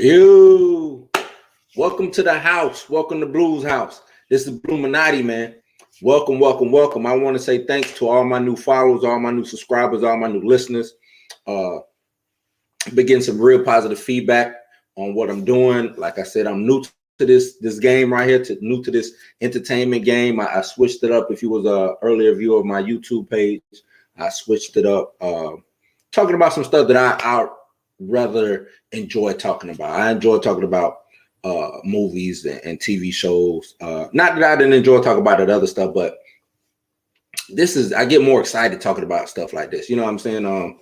Yo, welcome to the house. Welcome to Blues House. This is Bluminati, man. Welcome, welcome, welcome. I want to say thanks to all my new followers, all my new subscribers, all my new listeners. Been getting some real positive feedback on what I'm doing. Like I said, I'm new to this game right here, new to this entertainment game. I switched it up. If you was a earlier viewer of my YouTube page, I switched it up. Talking about some stuff that I rather enjoy talking about. I enjoy talking about movies and TV shows. Not that I didn't enjoy talking about that other stuff, but I get more excited talking about stuff like this. You know what I'm saying?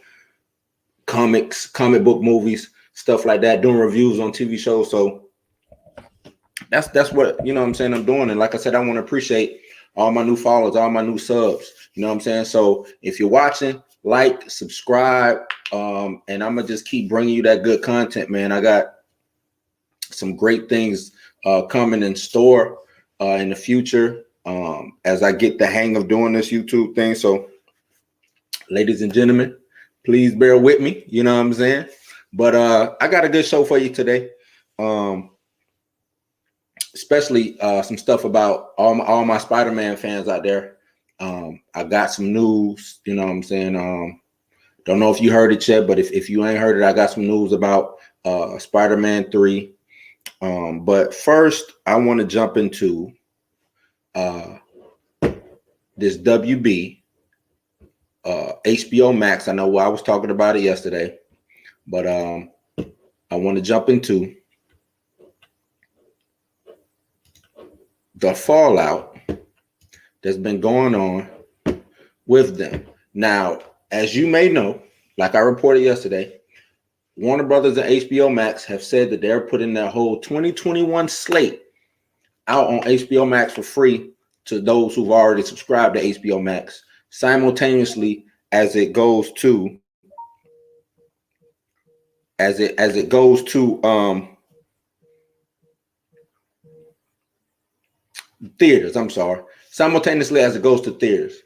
Comics, comic book movies, stuff like that, doing reviews on TV shows. So that's what, you know what I'm saying, I'm doing. And like I said, I want to appreciate all my new followers, all my new subs. You know what I'm saying? So if you're watching, like, subscribe, and I'm gonna just keep bringing you that good content, man. I got some great things coming in store in the future as I get the hang of doing this YouTube thing. So ladies and gentlemen, please bear with me, you know what I'm saying? But I got a good show for you today, especially some stuff about all my Spider-Man fans out there. I got some news, you know what I'm saying? Don't know if you heard it yet, but if you ain't heard it, I got some news about Spider-Man 3. But first, I want to jump into this WB HBO Max. I know I was talking about it yesterday, but I want to jump into the fallout that's been going on with them. Now, as you may know, like I reported yesterday, Warner Brothers and HBO Max have said that they're putting their whole 2021 slate out on HBO Max for free to those who've already subscribed to HBO Max, simultaneously as it goes to theaters. I'm sorry. Simultaneously as it goes to theaters.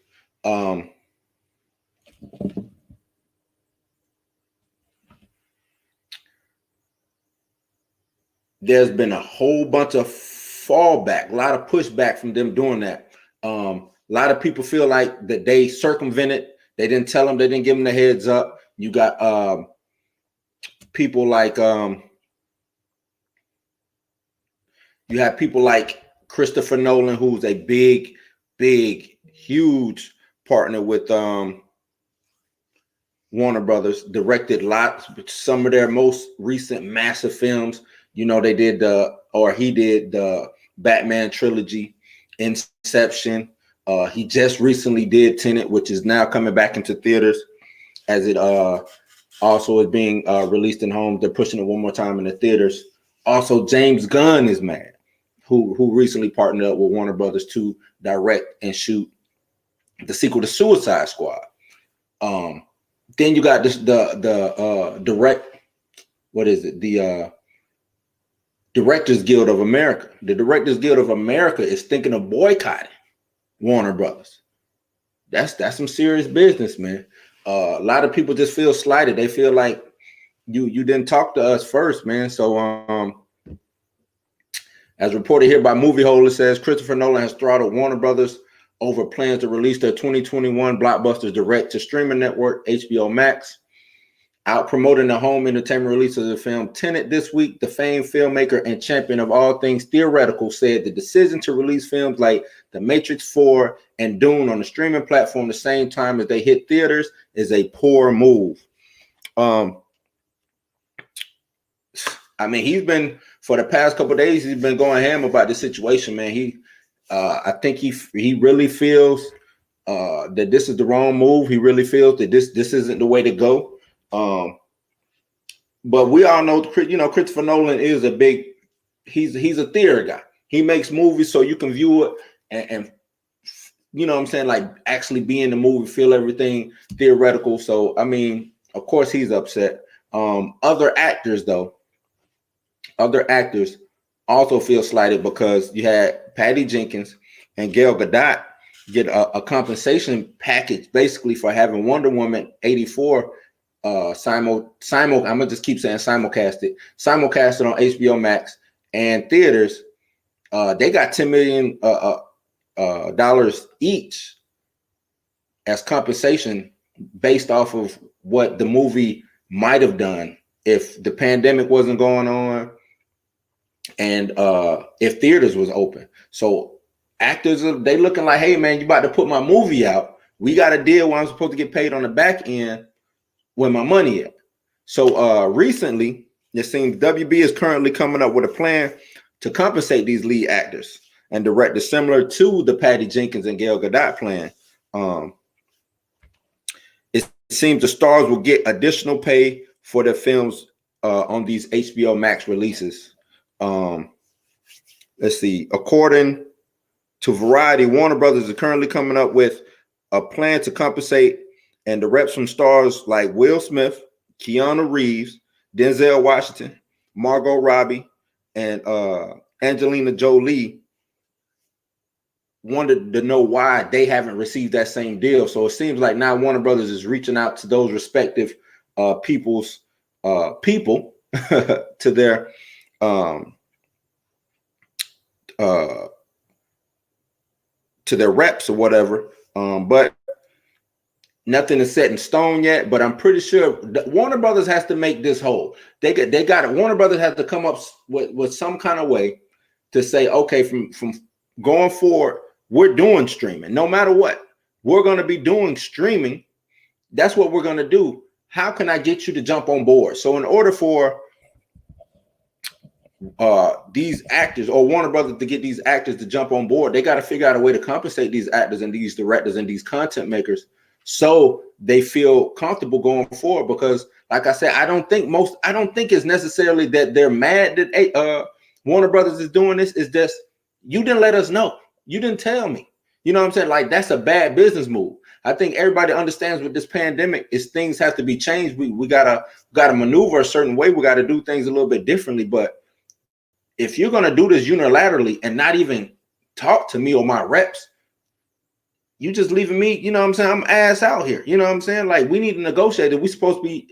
There's been a whole bunch of fallback, a lot of pushback from them doing that. A lot of people feel like that they circumvented. They didn't tell them. They didn't give them the heads up. You got people like you have people like Christopher Nolan, who's a big, huge partner with Warner Brothers, directed some of their most recent massive films. You know, he did the Batman trilogy, Inception. He just recently did Tenet, which is now coming back into theaters, as it also is being released in homes. They're pushing it one more time in the theaters. Also, James Gunn is mad, who recently partnered up with Warner Brothers to direct and shoot the sequel to Suicide Squad. Then you got the Directors Guild of America. The Directors Guild of America is thinking of boycotting Warner Brothers. That's some serious business, man. A lot of people just feel slighted. They feel like you didn't talk to us first, man. So as reported here by Movie Hole, it says Christopher Nolan has throttled Warner Brothers over plans to release their 2021 blockbusters direct to streaming network HBO Max. Out promoting the home entertainment release of the film Tenet this week, the famed filmmaker and champion of all things theoretical said the decision to release films like The Matrix 4 and Dune on the streaming platform the same time as they hit theaters is a poor move. I mean, he's been, for the past couple of days, he's been going ham about this situation, man. I think he really feels that this is the wrong move. He really feels that this isn't the way to go. But we all know, you know, Christopher Nolan is he's a theater guy. He makes movies so you can view it and you know what I'm saying, like actually be in the movie, feel everything theoretical. So, I mean, of course he's upset. Other actors also feel slighted because you had Patty Jenkins and Gal Gadot get a compensation package basically for having Wonder Woman 84 I'm gonna just keep saying simulcasted on HBO Max and theaters. They got $10 million dollars each as compensation based off of what the movie might have done if the pandemic wasn't going on and if theaters was open. So actors, they looking like, hey man, you about to put my movie out. We got a deal where I'm supposed to get paid on the back end where my money is. So recently, it seems WB is currently coming up with a plan to compensate these lead actors and directors similar to the Patty Jenkins and Gal Gadot plan. It seems the stars will get additional pay for their films on these HBO Max releases. Let's see. According to Variety, Warner Brothers is currently coming up with a plan to compensate and direct from stars like Will Smith, Keanu Reeves, Denzel Washington, Margot Robbie, and Angelina Jolie. Wanted to know why they haven't received that same deal. So it seems like now Warner Brothers is reaching out to those respective people to their reps or whatever. But nothing is set in stone yet. But I'm pretty sure Warner Brothers has to make this whole. They got it. Warner Brothers has to come up with some kind of way to say, okay, from going forward, we're doing streaming. No matter what, we're going to be doing streaming. That's what we're going to do. How can I get you to jump on board? So in order for these actors or Warner Brothers to get these actors to jump on board, they got to figure out a way to compensate these actors and these directors and these content makers so they feel comfortable going forward. Because like I said, I don't think it's necessarily that they're mad that Warner Brothers is doing this. It's just, you didn't let us know. You didn't tell me. You know what I'm saying? Like, that's a bad business move. I think everybody understands with this pandemic is things have to be changed. We gotta maneuver a certain way. We got to do things a little bit differently. But if you're gonna do this unilaterally and not even talk to me or my reps, you just leaving me. You know what I'm saying? I'm ass out here. You know what I'm saying? Like, we need to negotiate it. It's supposed to be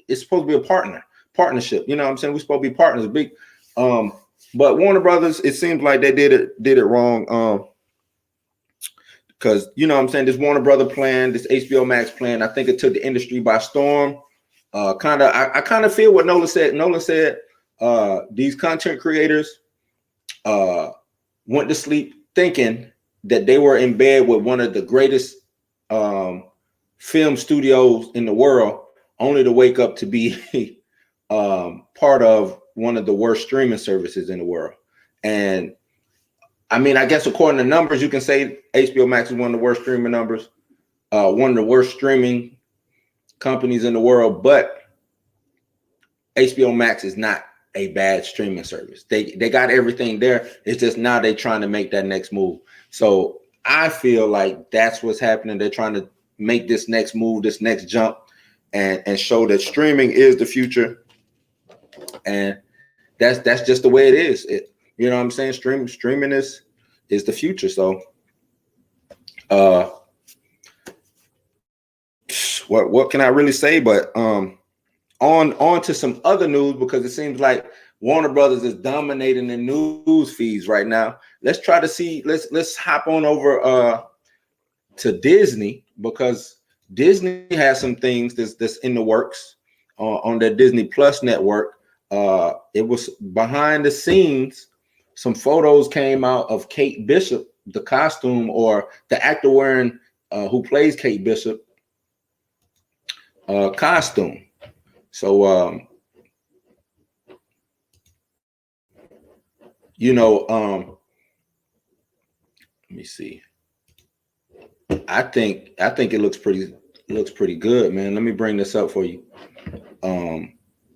a partnership. You know what I'm saying? We're supposed to be partners. Big. But Warner Brothers, it seems like they did it wrong. Because, you know what I'm saying, this Warner Brother plan, this HBO Max plan, I think it took the industry by storm. I kind of feel what Nolan said. Nolan said these content creators went to sleep thinking that they were in bed with one of the greatest film studios in the world, only to wake up to be part of one of the worst streaming services in the world. And I mean, I guess according to numbers, you can say HBO Max is one of the worst streaming numbers, one of the worst streaming companies in the world. But HBO Max is not a bad streaming service. They got everything there. It's just now they're trying to make that next move. So I feel like that's what's happening. They're trying to make this next move, this next jump, and show that streaming is the future. And that's just the way it is. You know what I'm saying? Streaming is the future. So what can I really say? But on to some other news, because it seems like Warner Brothers is dominating the news feeds right now. Let's try to see, let's hop on over to Disney, because Disney has some things that's in the works on their Disney Plus network. It was behind the scenes. Some photos came out of Kate Bishop, the costume, or the actor wearing who plays Kate Bishop costume. So let me see. I think it looks pretty good, man. Let me bring this up for you.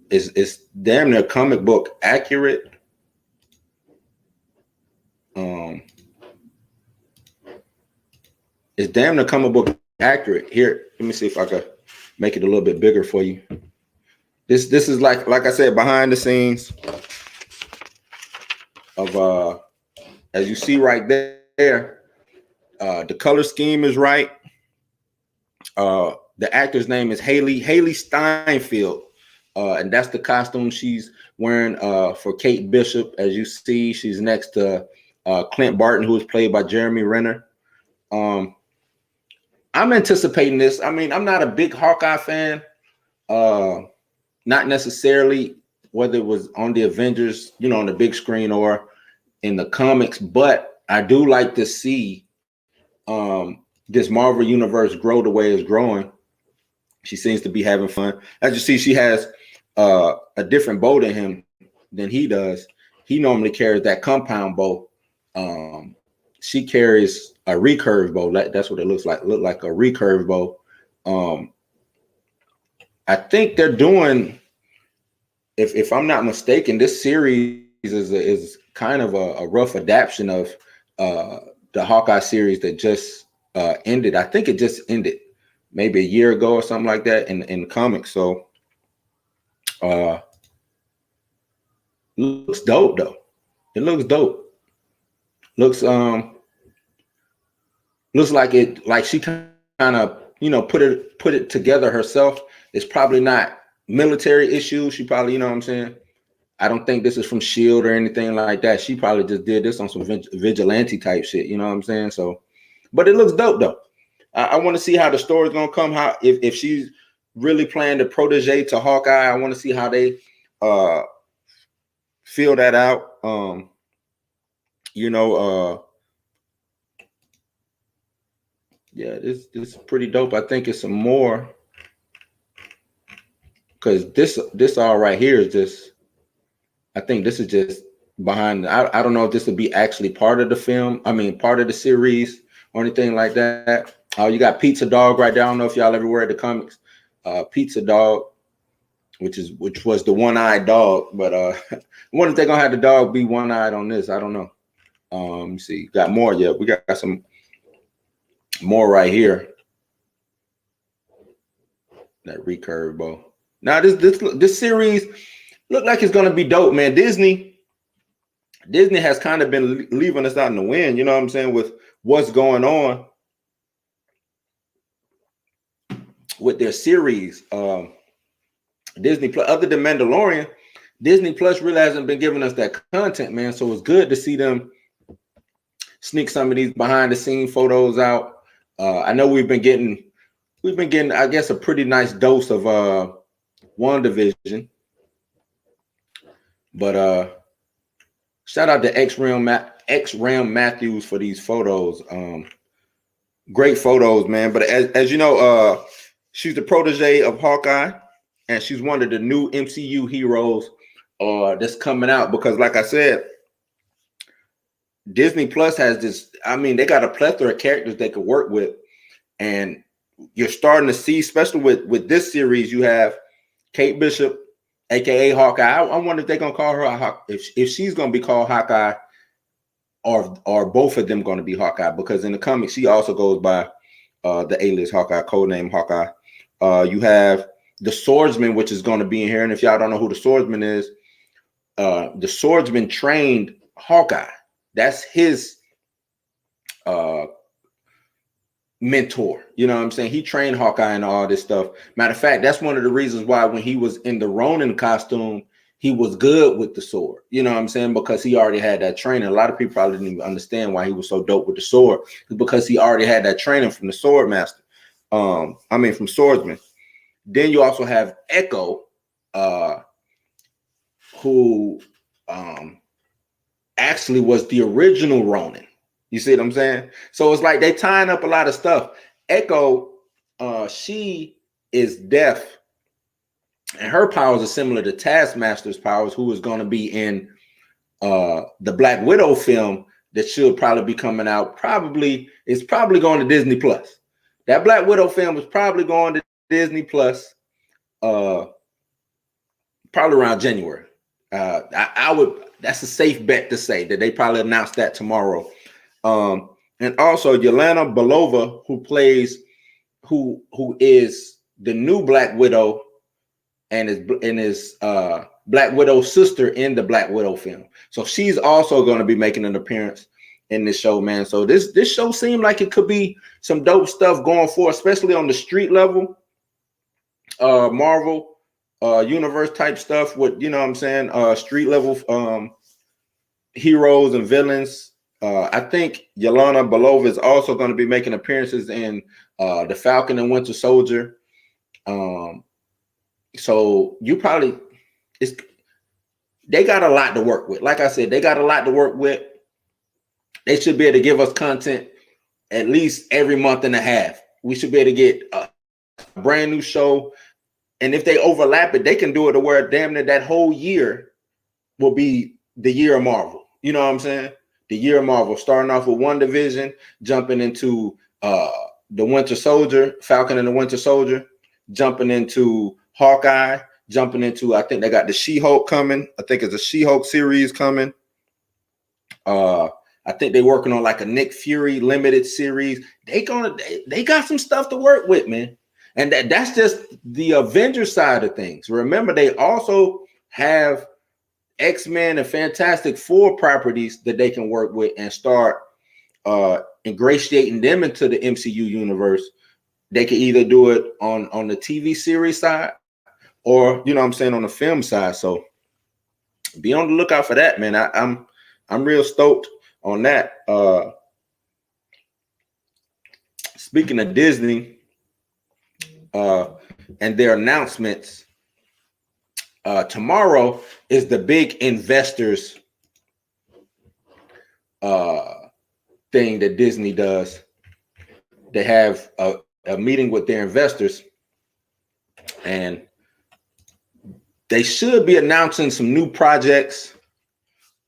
It's damn near comic book accurate. It's damn near comic book accurate. Here, let me see if I could make it a little bit bigger for you. This is like I said, behind the scenes of as you see right there, the color scheme is right. the actor's name is Haley Steinfeld, and that's the costume she's wearing for Kate Bishop. As you see, she's next to Clint Barton, who is played by Jeremy Renner. I'm anticipating this. I mean, I'm not a big Hawkeye fan, not necessarily whether it was on the Avengers, you know, on the big screen or in the comics, but I do like to see this Marvel universe grow the way it's growing. She seems to be having fun. As you see, she has a different bow than he does. He normally carries that compound bow. She carries a recurve bow. That's what it looks like. Look like a recurve bow. I think they're doing, if I'm not mistaken, this series is kind of a rough adaptation of the Hawkeye series that just ended. I think it just ended maybe a year ago or something like that in the comics. So looks dope though. It looks dope. Looks like she kind of, you know, put it together herself. It's probably not military issues. She probably, you know what I'm saying? I don't think this is from S.H.I.E.L.D. or anything like that. She probably just did this on some vigilante type shit. You know what I'm saying? So, but it looks dope though. I want to see how the story's gonna come. How if she's really playing the protege to Hawkeye, I want to see how they feel that out. You know, yeah, this is pretty dope. I think it's some more, because this all right here is just, I think this is just behind. I don't know if this would be actually part of the film. I mean, part of the series or anything like that. Oh, you got Pizza Dog right there. I don't know if y'all ever read the comics. Pizza Dog, which was the one-eyed dog, but I wonder if they're gonna have the dog be one-eyed on this. I don't know. Let me see. Got more. Yeah, we got some more right here. That recurve bow. Now this series look like it's gonna be dope, man. Disney has kind of been leaving us out in the wind, you know what I'm saying, with what's going on with their series. Disney Plus, other than Mandalorian, Disney Plus really hasn't been giving us that content, man. So it's good to see them sneak some of these behind the scene photos out. I know we've been getting, I guess, a pretty nice dose of WandaVision. But shout out to X-Ram Matthews for these photos. Great photos, man. But as you know, she's the protege of Hawkeye, and she's one of the new MCU heroes that's coming out. Because, like I said, Disney Plus has this. I mean, they got a plethora of characters they could work with, and you're starting to see, especially with this series, you have Kate Bishop, aka Hawkeye. I wonder if they're gonna call her if she's gonna be called Hawkeye, or both of them gonna be Hawkeye, because in the comics she also goes by the alias Hawkeye, codename Hawkeye. You have the Swordsman, which is going to be in here, and if y'all don't know who the Swordsman is, the Swordsman trained Hawkeye. That's his mentor. You know what I'm saying? He trained Hawkeye and all this stuff. Matter of fact, that's one of the reasons why when he was in the Ronin costume, he was good with the sword. You know what I'm saying? Because he already had that training. A lot of people probably didn't even understand why he was so dope with the sword. It's because he already had that training from the sword master. From Swordsman. Then you also have Echo, who actually was the original Ronin. You see what I'm saying? So it's like they tying up a lot of stuff. Echo, she is deaf, and her powers are similar to Taskmaster's powers, who is going to be in the Black Widow film that should probably be coming out. It's probably going to Disney Plus. That Black Widow film is probably going to Disney Plus, probably around January. That's a safe bet to say that they probably announce that tomorrow. And also Yelena Belova, who is the new Black Widow and is Black Widow's sister in the Black Widow film. So she's also going to be making an appearance in this show, man. So this show seemed like it could be some dope stuff going forward, especially on the street level. Marvel universe type stuff with, you know what I'm saying, street level heroes and villains. I think Yelena Belova is also going to be making appearances in the Falcon and Winter Soldier. So you probably they got a lot to work with. Like I said, they got a lot to work with. They should be able to give us content at least every month and a half. We should be able to get a brand new show. And if they overlap it, they can do it to where damn near that whole year will be the year of Marvel. You know what I'm saying? The year of Marvel, starting off with WandaVision, jumping into the Winter Soldier, Falcon and the Winter Soldier, jumping into Hawkeye, jumping into, I think they got the She-Hulk coming. I think it's a She-Hulk series coming. I think they're working on like a Nick Fury limited series. They got some stuff to work with, man. And that's just the Avengers side of things. Remember, they also have X-Men and Fantastic Four properties that they can work with and start ingratiating them into the MCU universe. They can either do it on the TV series side or, you know what I'm saying, on the film side. So be on the lookout for that, man. I'm real stoked on that. Speaking of Disney and their announcements, tomorrow is the big investors thing that Disney does. They have a meeting with their investors, and they should be announcing some new projects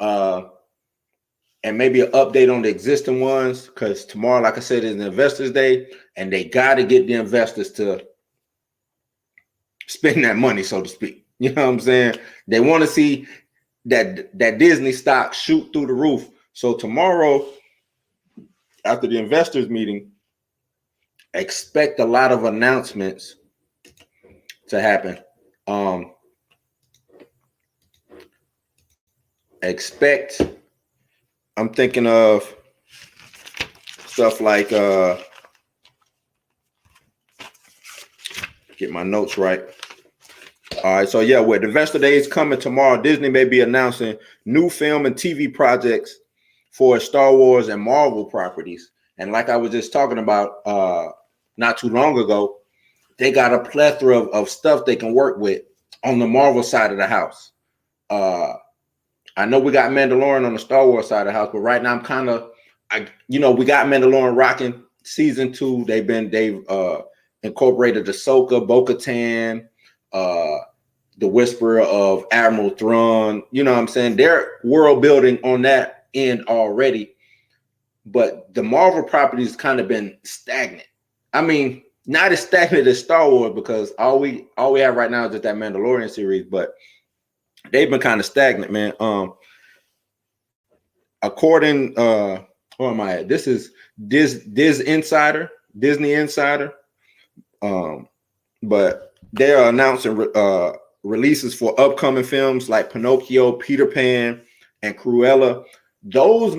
and maybe an update on the existing ones, because tomorrow, like I said, is an investors day, and they got to get the investors to spend that money, so to speak. You know what I'm saying? They want to see that Disney stock shoot through the roof. So tomorrow, after the investors meeting, expect a lot of announcements to happen. I'm thinking of stuff like get my notes right. All right, so yeah, with Investor Day is coming tomorrow, Disney may be announcing new film and TV projects for Star Wars and Marvel properties. And like I was just talking about not too long ago, they got a plethora of stuff they can work with on the Marvel side of the house. I know we got Mandalorian on the Star Wars side of the house, but right now we got Mandalorian rocking season 2. They've incorporated Ahsoka, Bo-Katan, the Whisperer of Admiral Thrawn. You know what I'm saying? They're world building on that end already, but the Marvel properties kind of been stagnant. I mean, not as stagnant as Star Wars, because all we have right now is just that Mandalorian series, but they've been kind of stagnant, man. According, where am I at? This is Disney Insider, but they are announcing releases for upcoming films like Pinocchio, Peter Pan, and Cruella. Those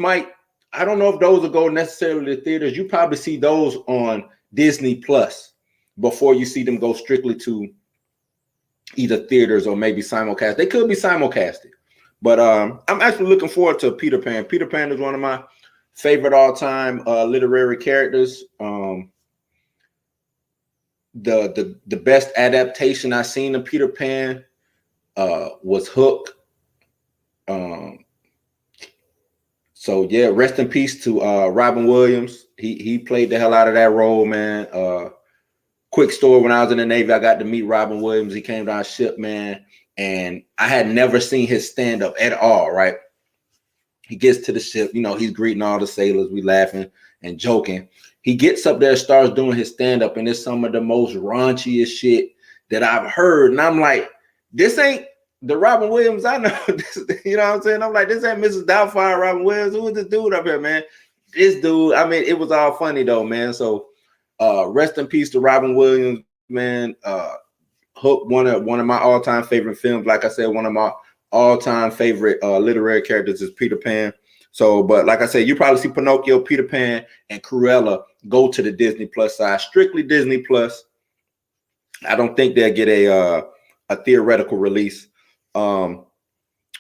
I don't know if those will go necessarily to theaters. You probably see those on Disney Plus before you see them go strictly to either theaters or maybe simulcast. They could be simulcasted, but I'm actually looking forward to Peter Pan. Peter Pan is one of my favorite all-time literary characters. The best adaptation I've seen of Peter Pan was Hook. So yeah, rest in peace to Robin Williams. He played the hell out of that role, man. Quick story: when I was in the Navy, I got to meet Robin Williams. He came down ship, man, and I had never seen his stand-up at all. Right? He gets to the ship, he's greeting all the sailors. We laughing and joking. He gets up there, starts doing his stand-up, and it's some of the most raunchiest shit that I've heard. And I'm like, this ain't the Robin Williams I know. You know what I'm saying? I'm like, this ain't Mrs. Doubtfire Robin Williams. Who is this dude up here, man? This dude, I mean, it was all funny though, man. So rest in peace to Robin Williams, man. Hook, one of my all-time favorite films. Like I said, one of my all-time favorite literary characters is Peter Pan. So, but like I said, you probably see Pinocchio, Peter Pan, and Cruella go to the Disney Plus side, strictly Disney Plus. I don't think they'll get a theoretical release.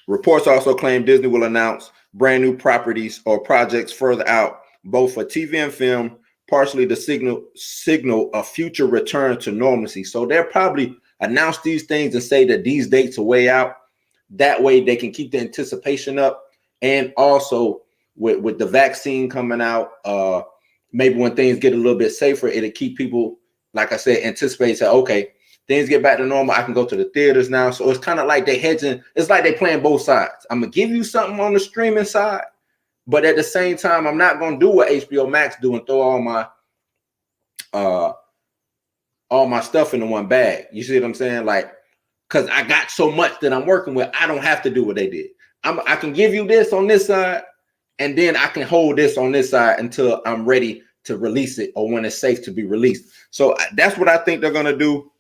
Reports also claim Disney will announce brand new properties or projects further out, both for TV and film, partially to signal a future return to normalcy. So they'll probably announce these things and say that these dates are way out. That way they can keep the anticipation up. And also with the vaccine coming out, maybe when things get a little bit safer, it'll keep people, like I said, anticipate, say, okay, things get back to normal, I can go to the theaters now. So it's kind of like they hedging. It's like they playing both sides. I'm going to give you something on the streaming side, but at the same time, I'm not going to do what HBO Max do and throw all my stuff into one bag. You see what I'm saying? Like, because I got so much that I'm working with, I don't have to do what they did. I can give you this on this side, and then I can hold this on this side until I'm ready to release it or when it's safe to be released. So that's what I think they're going to do.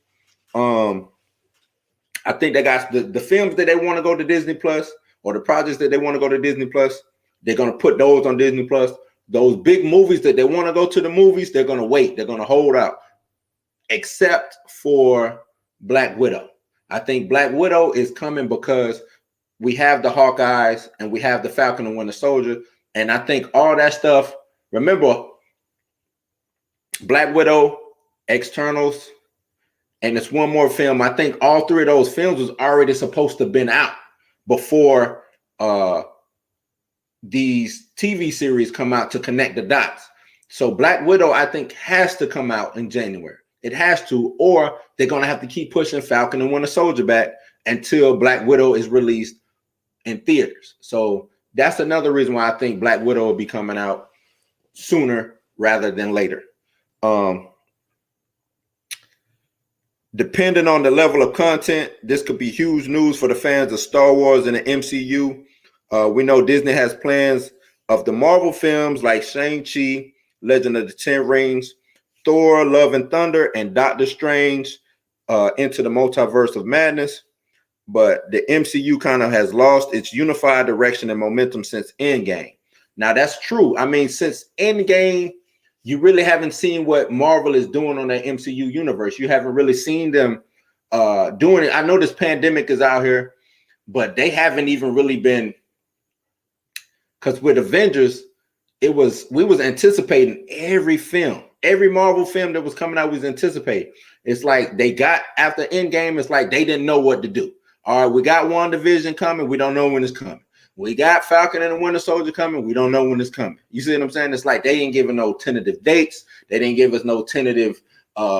I think they got the films that they want to go to Disney Plus, or the projects that they want to go to Disney Plus. They're going to put those on Disney Plus. Those big movies that they want to go to the movies, they're going to wait. They're going to hold out, except for Black Widow. I think Black Widow is coming because we have the Hawkeyes and we have the Falcon and Winter Soldier. And I think all that stuff, remember, Black Widow, Externals, and it's one more film. I think all three of those films was already supposed to have been out before these TV series come out to connect the dots. So Black Widow, I think, has to come out in January. It has to, or they're going to have to keep pushing Falcon and Winter Soldier back until Black Widow is released in theaters. So that's another reason why I think Black Widow will be coming out sooner rather than later. Depending on the level of content, this could be huge news for the fans of Star Wars and the MCU. We know Disney has plans of the Marvel films like Shang-Chi, Legend of the Ten Rings, Thor, Love and Thunder, and Doctor Strange into the Multiverse of Madness. But the MCU kind of has lost its unified direction and momentum since Endgame. Now, that's true. I mean, since Endgame, you really haven't seen what Marvel is doing on the MCU universe. You haven't really seen them doing it. I know this pandemic is out here, but they haven't even really been, because with Avengers, we was anticipating every film. Every Marvel film that was coming out was anticipated. It's like they got after Endgame, it's like they didn't know what to do. All right, we got WandaVision coming. We don't know when it's coming. We got Falcon and the Winter Soldier coming. We don't know when it's coming. You see what I'm saying? It's like they ain't giving no tentative dates. They didn't give us no tentative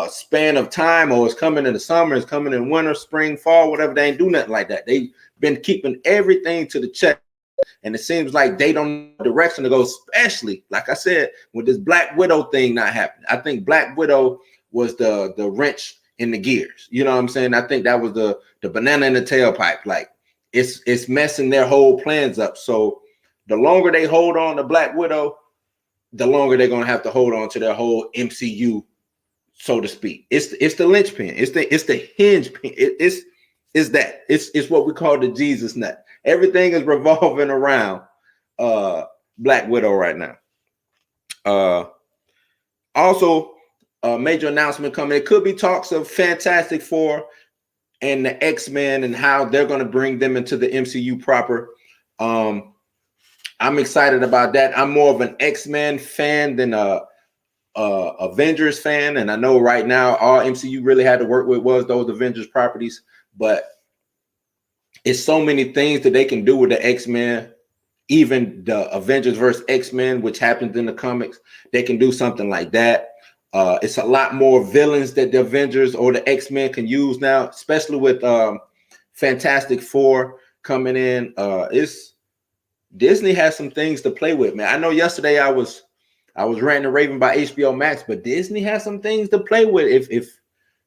span of time. Oh, it's coming in the summer. It's coming in winter, spring, fall, whatever. They ain't do nothing like that. They've been keeping everything to the check. And it seems like they don't know the direction to go, especially, like I said, with this Black Widow thing not happening. I think Black Widow was the wrench in the gears. You know what I'm saying? I think that was the banana in the tailpipe. Like, it's messing their whole plans up. So the longer they hold on to Black Widow, the longer they're going to have to hold on to their whole MCU, so to speak. It's the linchpin. It's the hinge pin. It's what we call the Jesus nut. Everything is revolving around Black Widow right now. Also, a major announcement coming. It could be talks of Fantastic Four and the X-Men and how they're going to bring them into the MCU proper. I'm excited about that. I'm more of an X-Men fan than a Avengers fan, and I know right now all MCU really had to work with was those Avengers properties, but it's so many things that they can do with the X-Men, even the Avengers versus X-Men, which happens in the comics. They can do something like that. It's a lot more villains that the Avengers or the X-Men can use now, especially with Fantastic Four coming in. Disney has some things to play with, man. I know yesterday I was ranting and raving by HBO Max, but Disney has some things to play with.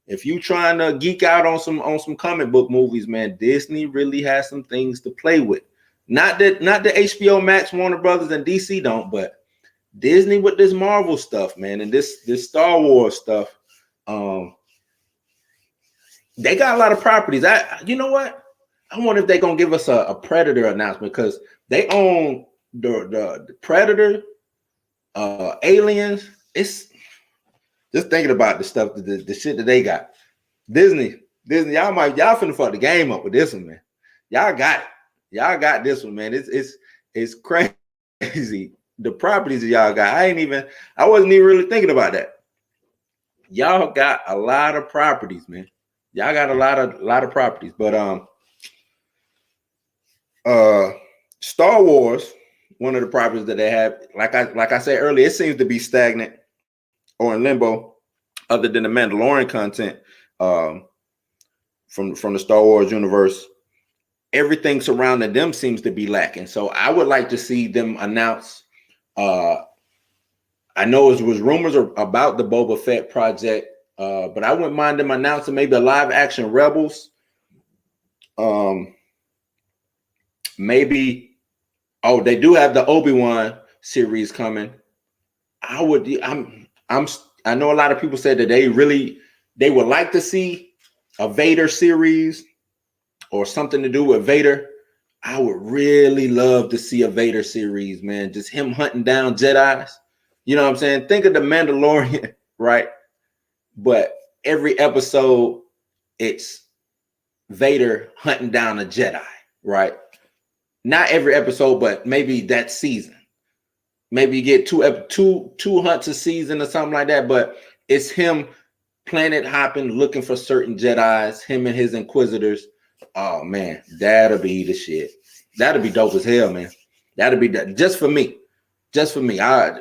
If you trying to geek out on some comic book movies, man, Disney really has some things to play with. Not the HBO Max, Warner Brothers, and DC don't, but Disney with this Marvel stuff, man, and this Star Wars stuff. They got a lot of properties. You know what? I wonder if they're gonna give us a Predator announcement, because they own the Predator, Aliens. It's just thinking about the stuff, the shit that they got. Disney, y'all finna fuck the game up with this one, man. Y'all got it. Y'all got this one, man. It's crazy. The properties that y'all got. I wasn't even really thinking about that. Y'all got a lot of properties, man. Y'all got a lot of properties. But Star Wars, one of the properties that they have, like I said earlier, it seems to be stagnant or in limbo, other than the Mandalorian content from the Star Wars universe. Everything surrounding them seems to be lacking. So I would like to see them announce. I know it was rumors about the Boba Fett project, but I wouldn't mind them announcing maybe a live action Rebels. Maybe, they do have the Obi-Wan series coming. I know a lot of people said that they would like to see a Vader series or something to do with Vader. I would really love to see a Vader series, man. Just him hunting down Jedis. You know what I'm saying? Think of the Mandalorian, right? But every episode, it's Vader hunting down a Jedi, right? Not every episode, but maybe that season. Maybe you get two hunts a season or something like that. But it's him planet hopping, looking for certain Jedis, him and his Inquisitors. Oh man, that'll be the shit. That'll be dope as hell, man. That'll be just for me. Just for me.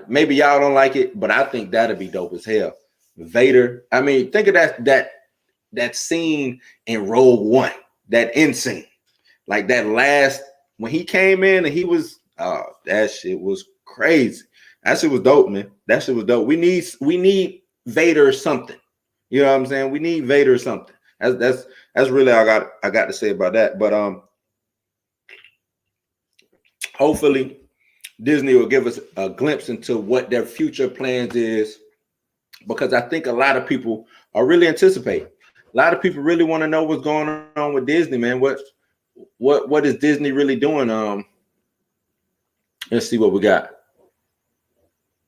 Maybe y'all don't like it, but I think that'll be dope as hell. Vader. I mean, think of that scene in Rogue One, that end scene. Like that last when he came in and he was that shit was crazy. That shit was dope, man. That shit was dope. We need Vader or something. You know what I'm saying? We need Vader or something. That's really all I got to say about that. But hopefully Disney will give us a glimpse into what their future plans is, because I think a lot of people are really anticipating. A lot of people really want to know what's going on with Disney, man. What is Disney really doing? Let's see what we got.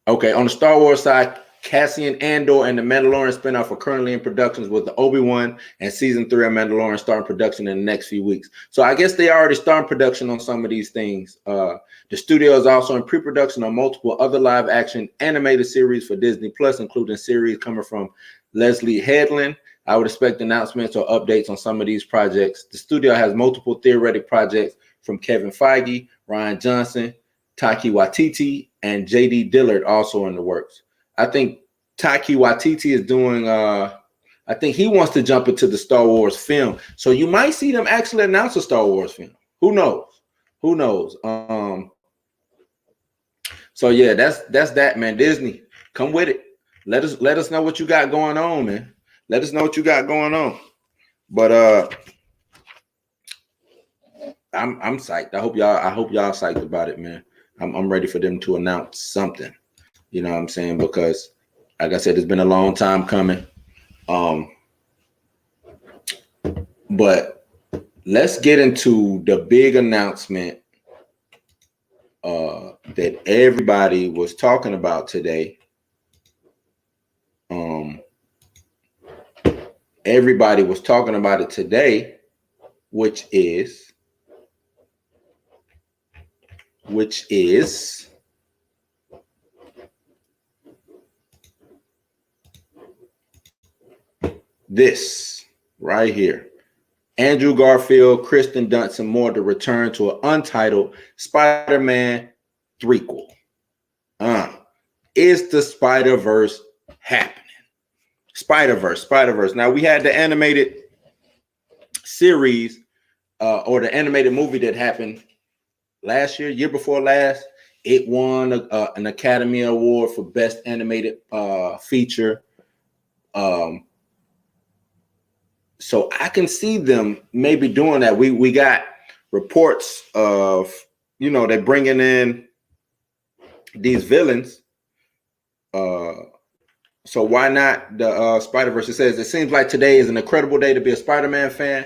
Okay, on the Star Wars side, Cassian Andor and the Mandalorian spinoff are currently in productions, with the Obi-Wan and season 3 of Mandalorian starting production in the next few weeks. So I guess they already started production on some of these things. The studio is also in pre-production on multiple other live action animated series for Disney Plus, including series coming from Leslie Headland. I would expect announcements or updates on some of these projects. The studio has multiple theoretic projects from Kevin Feige, Ryan Johnson, Taika Waititi, and J.D. Dillard also in the works. I think Taika Waititi is doing, I think he wants to jump into the Star Wars film. So you might see them actually announce a Star Wars film. Who knows? Who knows? So yeah, that's that, man. Disney, come with it. Let us know what you got going on, man. Let us know what you got going on. But I'm psyched. I hope y'all psyched about it, man. I'm ready for them to announce something. You know what I'm saying? Because like I said, it's been a long time coming. But let's get into the big announcement that everybody was talking about today. Everybody was talking about it today, which is this right here. Andrew Garfield, Kristen Dunst, and more to return to an untitled Spider-Man threequel. Is the Spiderverse happening? Spiderverse. Now, we had the animated series or the animated movie that happened last year before last. It won an Academy Award for Best Animated Feature. So I can see them maybe doing that. We got reports of, they're bringing in these villains. So why not the Spiderverse? It says, it seems like today is an incredible day to be a Spider-Man fan.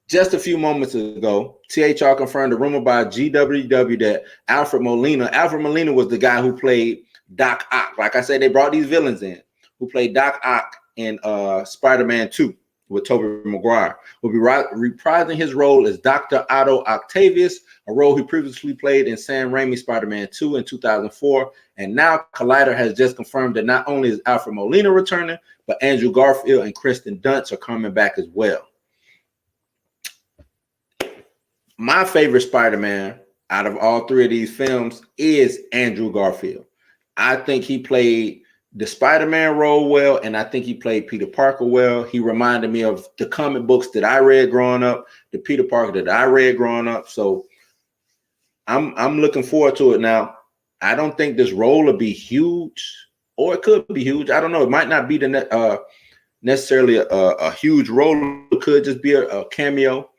Just a few moments ago, THR confirmed a rumor by GWW that Alfred Molina was the guy who played Doc Ock. Like I said, they brought these villains in who played Doc Ock in Spider-Man 2. with Toby Maguire, will be reprising his role as Dr. Otto Octavius, a role he previously played in Sam Raimi's Spider-Man 2 in 2004. And now Collider has just confirmed that not only is Alfred Molina returning, but Andrew Garfield and Kristen Dunst are coming back as well. My favorite Spider-Man out of all three of these films is Andrew Garfield. I think he played the Spider-Man role well, and I think he played Peter Parker well. He reminded me of the comic books that I read growing up, the Peter Parker that I read growing up. So I'm looking forward to it now. I don't think this role will be huge, or it could be huge. I don't know. It might not be the necessarily a huge role. It could just be a cameo.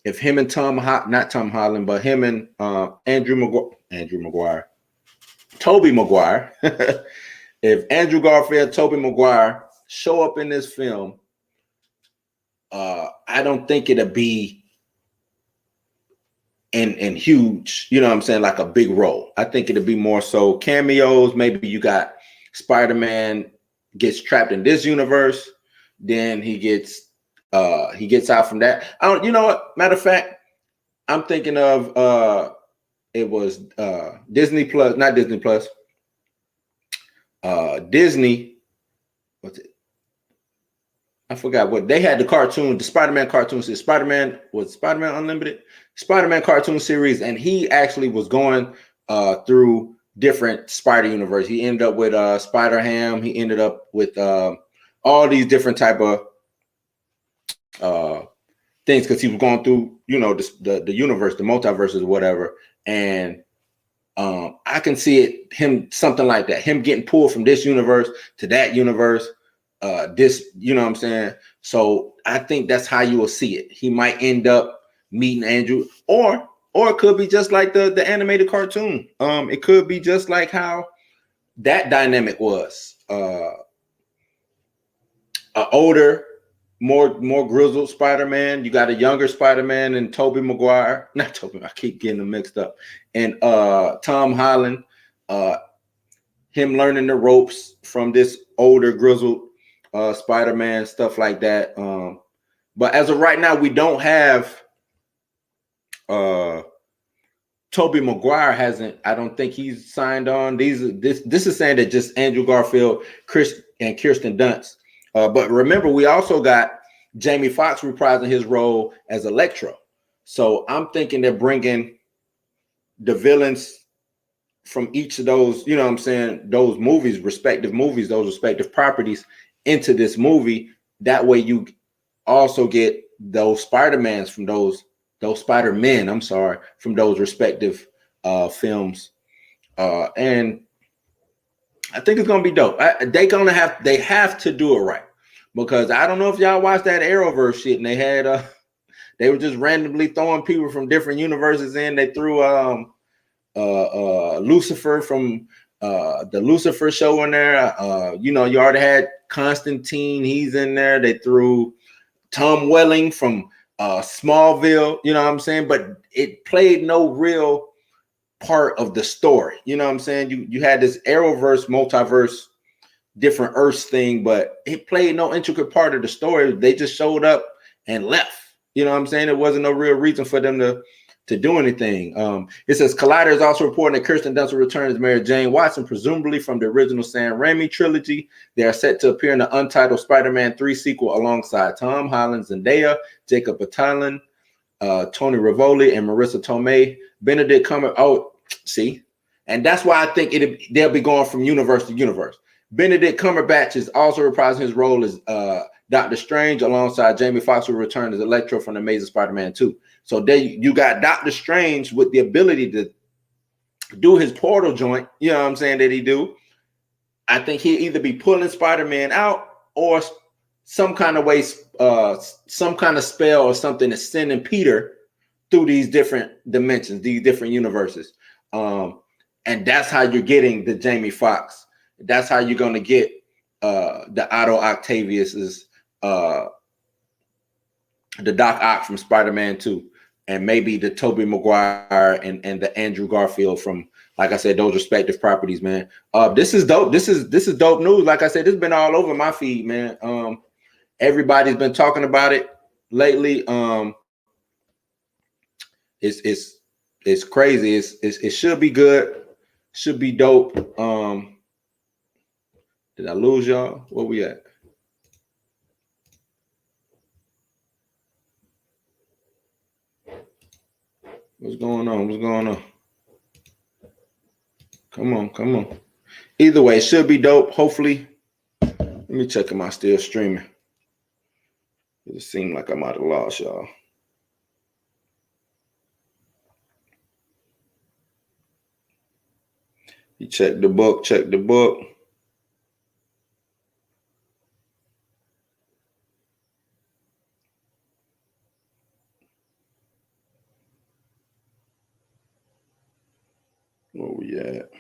If him and not Tom Holland, but him and Toby Maguire. If Andrew Garfield, Toby Maguire show up in this film, I don't think it'll be in huge, you know what I'm saying, like a big role. I think it'll be more so cameos. Maybe you got Spider-Man gets trapped in this universe, then he gets out from that. You know what? Matter of fact, I'm thinking of it was Disney Plus, not Disney Plus. Disney, what's it? I forgot what they had, the cartoon, the Spider-Man cartoon series. Spider-Man Unlimited? Spider-Man cartoon series, and he actually was going through different Spider universe. He ended up with Spider-Ham. He ended up with all these different type of things because he was going through, you know, the universe, the multiverses, whatever. And I can see him something like that, him getting pulled from this universe to that universe. This, you know what I'm saying? So I think that's how you will see it. He might end up meeting Andrew, or it could be just like the animated cartoon. It could be just like how that dynamic was. An older, more grizzled Spider-Man. You got a younger Spider-Man and Toby Maguire. Not Toby, I keep getting them mixed up. And Tom Holland, him learning the ropes from this older grizzled Spider-Man, stuff like that. But as of right now, we don't have Toby Maguire hasn't. I don't think he's signed on. This is saying that just Andrew Garfield, Chris and Kirsten Dunst. But remember, we also got Jamie Foxx reprising his role as Electro. So I'm thinking they're bringing the villains from each of those, you know what I'm saying, those movies, those respective properties into this movie. That way you also get those Spider-Mans from those Spider-Men, I'm sorry, from those respective films. And I think it's gonna be dope. They have to do it right, because I don't know if y'all watched that Arrowverse shit, and they had they were just randomly throwing people from different universes in. They threw Lucifer from the Lucifer show in there. You know, you already had Constantine, he's in there. They threw Tom Welling from Smallville, you know what I'm saying? But it played no real part of the story. You know what I'm saying? You had this Arrowverse, multiverse, different Earths thing, but it played no intricate part of the story. They just showed up and left. You know what I'm saying? There wasn't no real reason for them to do anything. It says Collider is also reporting that Kirsten Dunst will return as Mary Jane Watson, presumably from the original Sam Raimi trilogy. They are set to appear in the untitled Spider-Man 3 sequel alongside Tom Holland, Zendaya, Jacob Batalon, Tony Rivoli, and Marissa Tomei. Benedict Cumberbatch. Oh, see? And that's why I think they'll be going from universe to universe. Benedict Cumberbatch is also reprising his role as Doctor Strange alongside Jamie Foxx, who returned as Electro from Amazing Spider-Man 2. So there you got Doctor Strange with the ability to do his portal joint, you know what I'm saying, that he do. I think he'll either be pulling Spider-Man out or some kind of way, some kind of spell or something is sending Peter through these different dimensions, these different universes. And that's how you're getting the Jamie Foxx. That's how you're going to get the Otto Octavius's, the Doc Ock from Spider-Man 2, and maybe the Toby Maguire and the Andrew Garfield from, like I said, those respective properties, man. This is dope. This is dope news. Like I said, this has been all over my feed, man. Everybody's been talking about it lately. It's crazy. It should be good. Should be dope. Did I lose y'all? Where we at? What's going on? What's going on? Come on, come on. Either way, it should be dope. Hopefully. Let me check if I'm still streaming. It seemed like I might have lost y'all. You check the book, check the book. Where we at?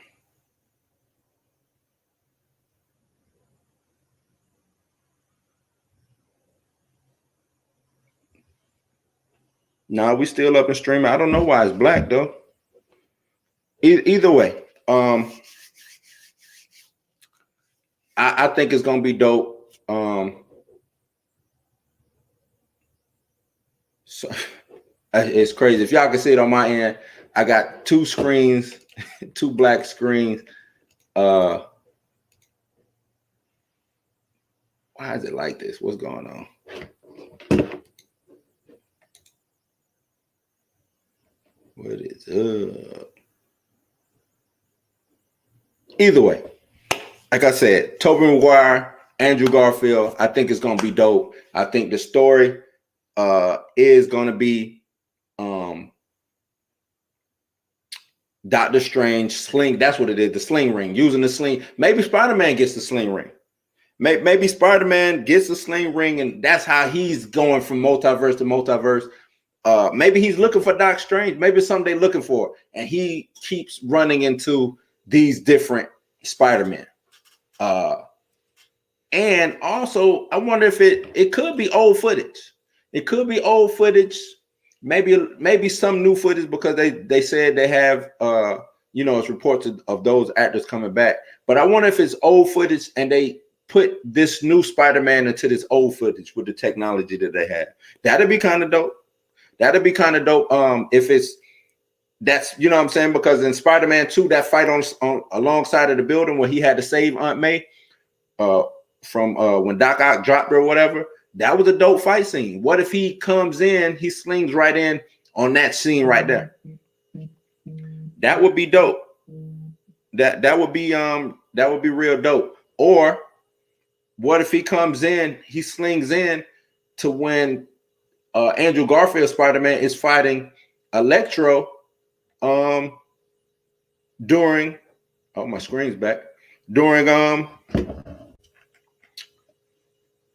Nah, we still up and streaming. I don't know why it's black though. Either way, I think it's gonna be dope. So it's crazy. If y'all can see it on my end, I got two screens, two black screens. Why is it like this? What's going on? What is up? Either way, like I said, Toby Maguire, Andrew Garfield, I think it's gonna be dope. I think the story is gonna be Doctor Strange sling. That's what it is. The sling ring. Using the sling. Maybe Spider-Man gets the sling ring. Maybe Spider-Man gets the sling ring, and that's how he's going from multiverse to multiverse. Maybe he's looking for Doc Strange. Maybe it's something they're looking for, and he keeps running into these different Spider-Men. And also, I wonder if it could be old footage. It could be old footage. Maybe some new footage, because they said they have it's reports of those actors coming back. But I wonder if it's old footage and they put this new Spider-Man into this old footage with the technology that they have. That'd be kind of dope. That'd be kind of dope. If that's what I'm saying, because in Spider-Man 2, that fight on alongside of the building where he had to save Aunt May from when Doc Ock dropped her or whatever, that was a dope fight scene. What if he comes in, he slings right in on that scene right there? That would be dope. That would be real dope. Or what if he comes in, he slings in to when Andrew Garfield Spider-Man is fighting Electro during my screen's back. During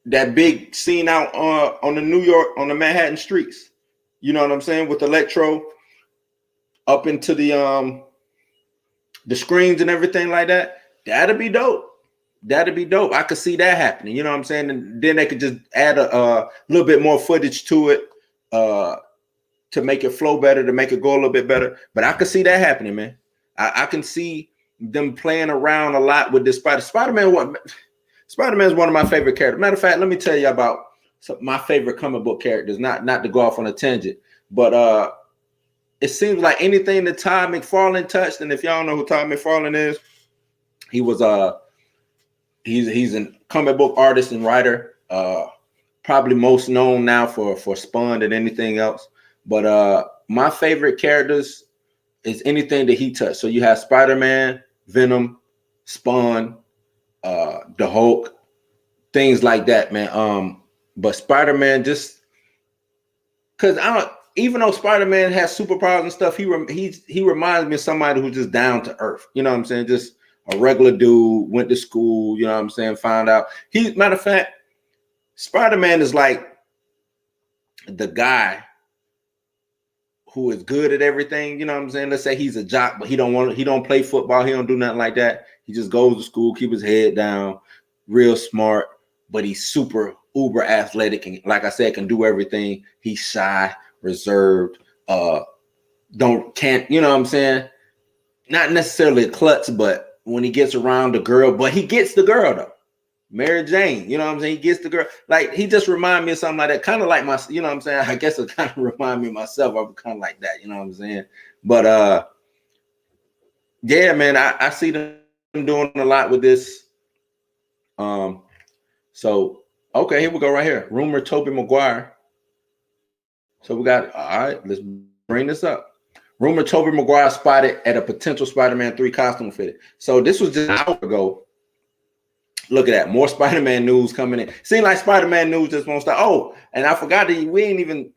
that big scene out on the Manhattan streets. You know what I'm saying? With Electro up into the screens and everything like that. That'd be dope. That'd be dope. I could see that happening. You know what I'm saying? And then they could just add a little bit more footage to it to make it flow better, to make it go a little bit better. But I could see that happening, man. I can see them playing around a lot with this Spider-Man. Spider-Man is one of my favorite characters. Matter of fact, let me tell you about my favorite comic book characters. Not to go off on a tangent, but it seems like anything that Todd McFarlane touched. And if y'all don't know who Todd McFarlane is, he was he's a comic book artist and writer. Probably most known now for Spawn than anything else. But my favorite characters is anything that he touched. So you have Spider-Man, Venom, Spawn, the Hulk, things like that, man. But Spider-Man, just because even though Spider-Man has superpowers and stuff, he reminds me of somebody who's just down to earth. You know what I'm saying? Just a regular dude, went to school. You know what I'm saying? Found out. Matter of fact, Spider-Man is like the guy who is good at everything. You know what I'm saying? Let's say he's a jock, but he don't play football. He don't do nothing like that. He just goes to school, keep his head down, real smart, but he's super uber athletic. And like I said, can do everything. He's shy, reserved, you know what I'm saying? Not necessarily a klutz, but when he gets around the girl, but he gets the girl though. Mary Jane, you know what I'm saying? He gets the girl. Like, he just remind me of something like that. Kind of like my, you know what I'm saying? I guess it kind of remind me of myself. I'm kind of like that, you know what I'm saying? But yeah, man, I see them doing a lot with this. So okay, here we go right here. Rumor Toby Maguire. So we got, all right, let's bring this up. Rumor Toby Maguire spotted at a potential Spider-Man 3 costume fitting. So this was just an hour ago. Look at that. More Spider-Man news coming in. Seems like Spider-Man news just won't stop. Oh, and I forgot that we ain't even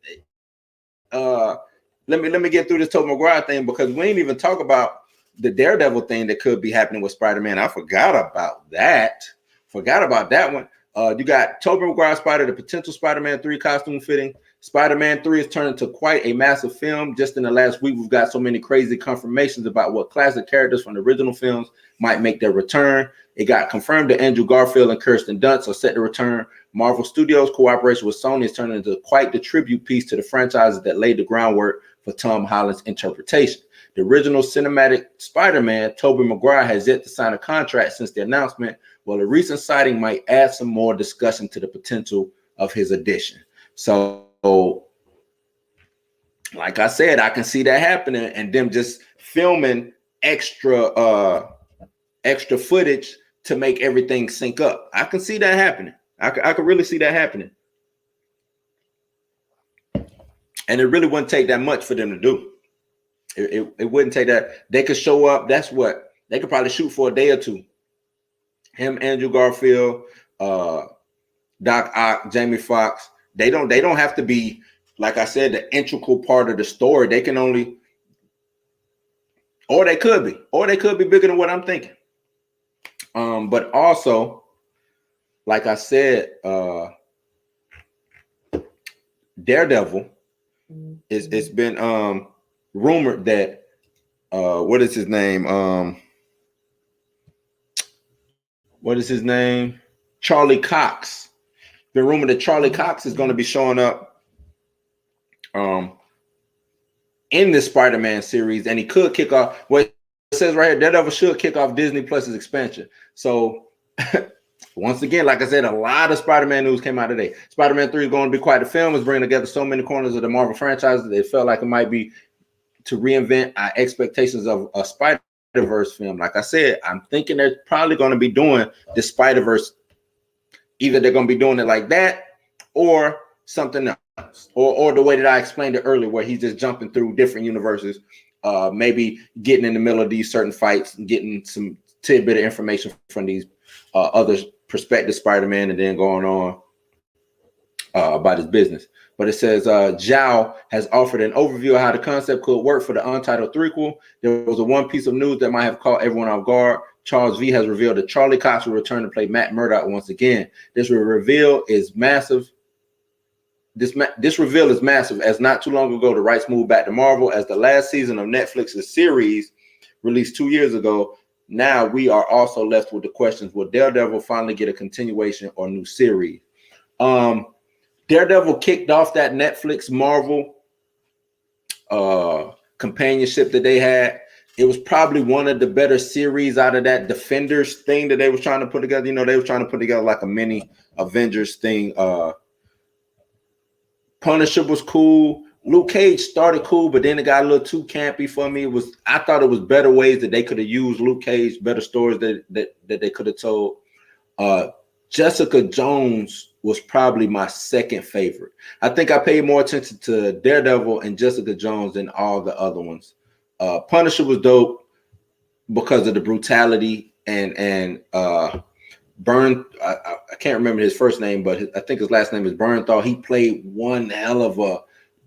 let me get through this Tobey Maguire thing, because we ain't even talk about the Daredevil thing that could be happening with Spider-Man. I forgot about that. Forgot about that one. You got Tobey Maguire spotted a potential Spider-Man 3 costume fitting. Spider-Man 3 has turned into quite a massive film. Just in the last week, we've got so many crazy confirmations about what classic characters from the original films might make their return. It got confirmed that Andrew Garfield and Kirsten Dunst are set to return. Marvel Studios' cooperation with Sony is turning into quite the tribute piece to the franchises that laid the groundwork for Tom Holland's interpretation. The original cinematic Spider-Man, Tobey Maguire, has yet to sign a contract since the announcement, while a recent sighting might add some more discussion to the potential of his addition. So, like I said, I can see that happening, and them just filming extra footage to make everything sync up. I can see that happening. I could really see that happening. And it really wouldn't take that much for them to do. It wouldn't take that. They could show up. That's what they could probably shoot for a day or two. Him, Andrew Garfield, Doc Ock, Jamie Foxx. They don't have to be, like I said, the integral part of the story. They can only, or they could be bigger than what I'm thinking. But also, like I said, Daredevil it's been rumored that what is his name? Charlie Cox. Been rumored that Charlie Cox is going to be showing up in this Spider-Man series, and he could kick off what it says right here. Daredevil should kick off Disney Plus's expansion. So once again, like I said, a lot of Spider-Man news came out today. Spider-Man 3 is going to be quite a film. It's bringing together so many corners of the Marvel franchise that it felt like it might be to reinvent our expectations of a Spiderverse film. Like I said, I'm thinking they're probably going to be doing the Spiderverse. Either they're going to be doing it like that or something else, or the way that I explained it earlier, where he's just jumping through different universes, maybe getting in the middle of these certain fights and getting some tidbit of information from these other prospective Spider-Man, and then going on about his business. But it says Zhao has offered an overview of how the concept could work for the untitled threequel. There was one piece of news that might have caught everyone off guard. Charles V has revealed that Charlie Cox will return to play Matt Murdock once again. This reveal is massive. This reveal is massive, as not too long ago the rights moved back to Marvel as the last season of Netflix's series released 2 years ago. Now we are also left with the questions: will Daredevil finally get a continuation or new series? Daredevil kicked off that Netflix Marvel companionship that they had. It was probably one of the better series out of that Defenders thing that they were trying to put together. You know, they were trying to put together like a mini Avengers thing. Punisher was cool. Luke Cage started cool, but then it got a little too campy for me. I thought it was better ways that they could have used Luke Cage, better stories that they could have told. Jessica Jones was probably my second favorite. I think I paid more attention to Daredevil and Jessica Jones than all the other ones. Punisher was dope because of the brutality and Burn. I can't remember his first name, but I think his last name is Bernthal. He played one hell of a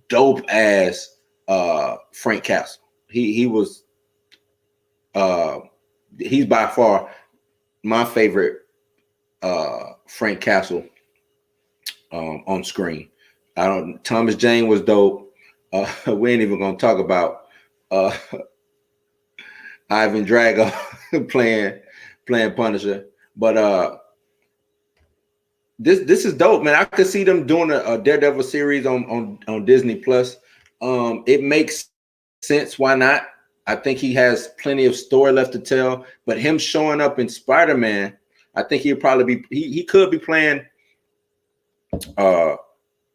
dope ass Frank Castle. He was he's by far my favorite Frank Castle on screen. Thomas Jane was dope. We ain't even gonna talk about Ivan Drago playing Punisher. But this is dope, man. I could see them doing a Daredevil series on Disney Plus. It makes sense. Why not? I think he has plenty of story left to tell. But him showing up in Spider-Man, I think he'll probably be he could be playing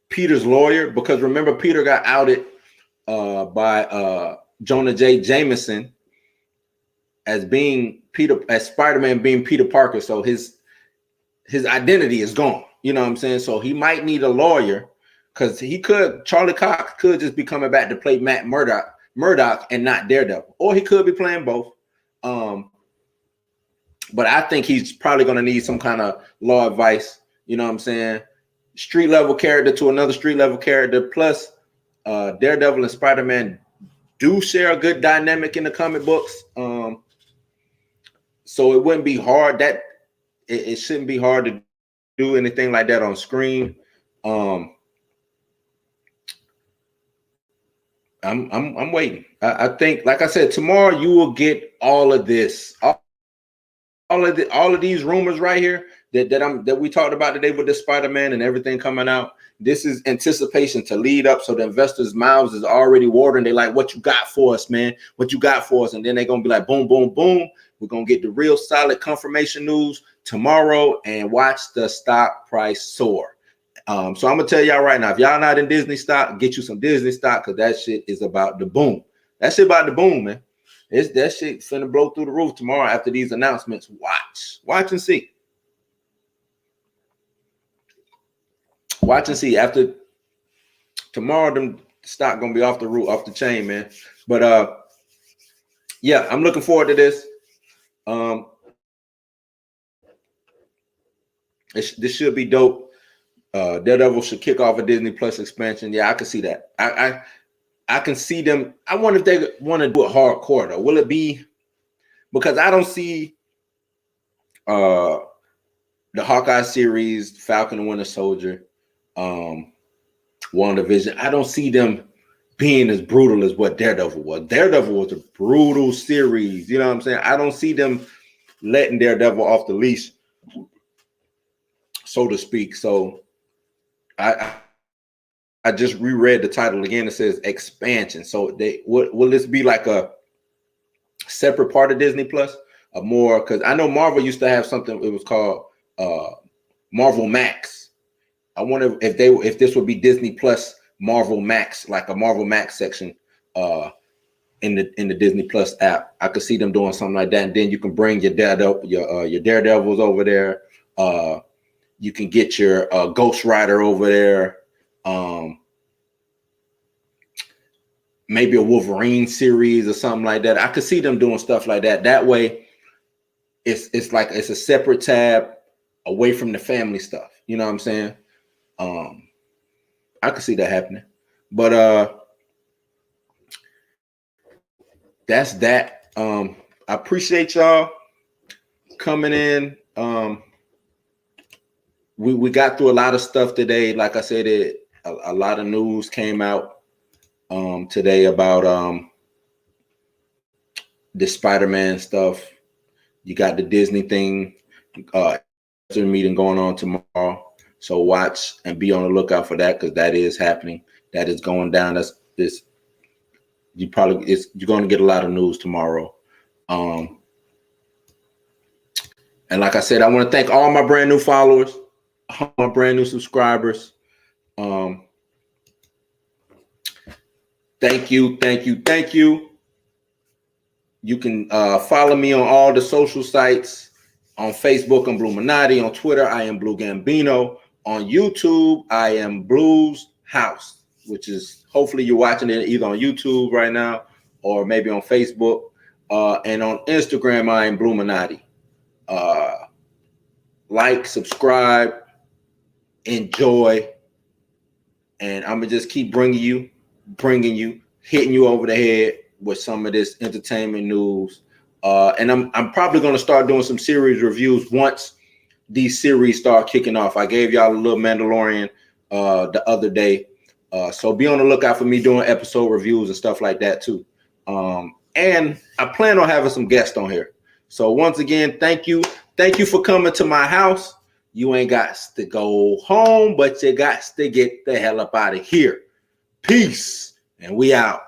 Peter's lawyer, because remember Peter got outed by Jonah J. Jameson as being as Spider-Man being Peter Parker. So his identity is gone. You know what I'm saying? So he might need a lawyer, because Charlie Cox could just be coming back to play Matt Murdock and not Daredevil. Or he could be playing both. But I think he's probably going to need some kind of law advice. You know what I'm saying? Street level character to another street level character. Plus, Daredevil and Spider-Man do share a good dynamic in the comic books. So it wouldn't be hard. It shouldn't be hard to do anything like that on screen. I'm waiting. I think, like I said, tomorrow you will get all of this, all of these rumors right here that we talked about today with the Spider-Man and everything coming out. This is anticipation to lead up, so the investors' mouths is already watering. They like, what you got for us, man? What you got for us? And then they're gonna be like, boom, boom, boom. We're gonna get the real solid confirmation news tomorrow and watch the stock price soar. So I'm gonna tell y'all right now, if y'all not in Disney stock, get you some Disney stock, because that shit is about to boom. That shit about to boom, man. That shit finna blow through the roof tomorrow after these announcements. Watch and see. Watch and see. After tomorrow, them stock gonna be off the roof, off the chain, man. But yeah, I'm looking forward to this. This should be dope. Daredevil should kick off a Disney Plus expansion. Yeah, I can see that. I can see them. I wonder if they want to do it hardcore though. Will it be? Because I don't see the Hawkeye series, Falcon and Winter Soldier, WandaVision. I don't see them being as brutal as what Daredevil was. Daredevil was a brutal series. You know what I'm saying? I don't see them letting Daredevil off the leash, so to speak. So I just reread the title again. It says expansion. So will this be like a separate part of Disney Plus? More, because I know Marvel used to have something. It was called Marvel Max. I wonder if this would be Disney Plus Marvel Max, like a Marvel Max section in the Disney Plus app. I could see them doing something like that, and then you can bring your Daredevils over there. You can get your Ghost Rider over there. Maybe a Wolverine series or something like that. I could see them doing stuff like that. That way, it's like it's a separate tab away from the family stuff. You know what I'm saying? I could see that happening. But that's that. I appreciate y'all coming in. We got through a lot of stuff today. Like I said, a lot of news came out today about the Spider-Man stuff. You got the Disney thing meeting going on tomorrow. So watch and be on the lookout for that, because that is happening. That is going down. You're going to get a lot of news tomorrow. And like I said, I want to thank all my brand new followers, all my brand new subscribers. Thank you. You can follow me on all the social sites. On Facebook, I'm Bluminati. On Twitter, I am Blue Gambino. On YouTube, I am Blues House, which is hopefully you're watching it either on YouTube right now or maybe on Facebook. And on Instagram, I am Bluminati. Like, subscribe, enjoy, and I'm gonna just keep bringing you, hitting you over the head with some of this entertainment news. And I'm probably gonna start doing some series reviews once these series start kicking off. I gave y'all a little Mandalorian the other day, so be on the lookout for me doing episode reviews and stuff like that too. And I plan on having some guests on here. So once again, thank you for coming to my house. You ain't got to go home, but you got to get the hell up out of here. Peace, and we out.